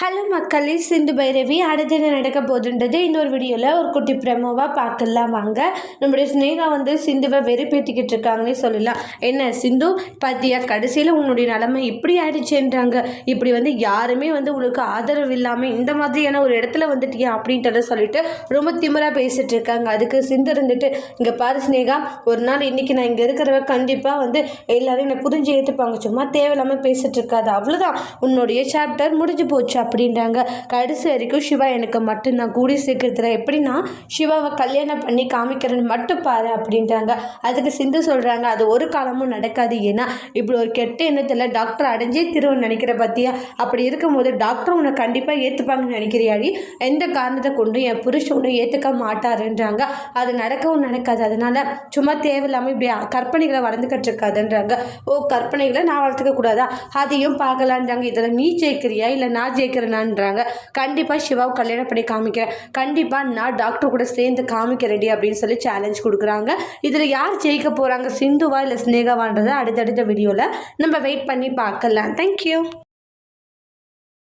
Hello மக்களே, சிந்து பைரவி அடுத்து என்ன நடக்க போகுதுன்றது இன்னொரு வீடியோவில் ஒரு குட்டி ப்ரெமோவாக பார்க்கலாம் வாங்க. நம்முடைய ஸ்னேகா சிந்துவை வெறுப்பேற்றிக்கிட்டு இருக்காங்கன்னே சொல்லலாம். என்ன சிந்து பார்த்தியா, கடைசியில் உன்னுடைய நிலைமை இப்படி ஆயிடுச்சுன்றாங்க. இப்படி யாருமே உனக்கு ஆதரவு இல்லாமல் இந்த மாதிரியான ஒரு இடத்துல வந்துட்டியா அப்படின்றத சொல்லிட்டு ரொம்ப திமிராக பேசிகிட்டு இருக்காங்க. அதுக்கு சிந்து இருந்துட்டு, இங்கே பாரு ஸ்னேகா, ஒரு நாள் இன்றைக்கி நான் இங்கே இருக்கிறவ கண்டிப்பாக எல்லோரும் என்னை புரிஞ்சு ஏற்றுப்பாங்க. சும்மா தேவையில்லாமல் பேசிகிட்டு இருக்காது, அவ்வளோதான், உன்னுடைய சாப்டர் முடிஞ்சு போச்சு அப்படின்றாங்க. கடைசி வரைக்கும் சிவா எனக்கு மட்டும்தான், கூடி சீக்கிரத்தில் எப்படின்னா சிவாவை கல்யாணம் பண்ணி காமிக்கிறேன்னு மட்டும் பாரு அப்படின்றாங்க. அதுக்கு சிந்து சொல்கிறாங்க, அது ஒரு காலமும் நடக்காது. ஏன்னா இப்படி ஒரு கெட்ட எண்ணத்தில் டாக்டர் அடைஞ்சே திருவன்னு நினைக்கிற பற்றியா? அப்படி இருக்கும்போது டாக்டர் உன்னை கண்டிப்பாக ஏற்றுப்பாங்கன்னு நினைக்கிறியாடி? எந்த காரணத்தை கொண்டு என் புருஷன் உன்னை ஏற்றுக்க மாட்டாருன்றாங்க. அது நடக்கவும் நடக்காது. அதனால் சும்மா தேவையில்லாமல் இப்படி கற்பனைகளை வளர்ந்துக்கிட்டு இருக்காதுன்றாங்க. ஓ, கற்பனைகளை நான் வளர்த்துக்க கூடாதா? அதையும் பார்க்கலான்றாங்க. இதில் நீ ஜெயிக்கிறியா இல்லை நான் ஜெயிக்கிறேனான்றாங்க. கண்டிப்பாக சிவாவை கல்யாணம் பண்ணி காமிக்கிறேன், கண்டிப்பாக நான் டாக்டர் கூட சேர்ந்து காமிக்கிறேன்டி அப்படின்னு சொல்லி சேலஞ்ச் கொடுக்குறாங்க. இதில் யார் ஜெயிக்க போகிறாங்க, சிந்துவா இல்லை ஸ்னேகாவான்றதை அடுத்தடுத்த வீடியோவில் நம்ம வெயிட் பண்ணி பார்க்கலாம். தேங்க்யூ.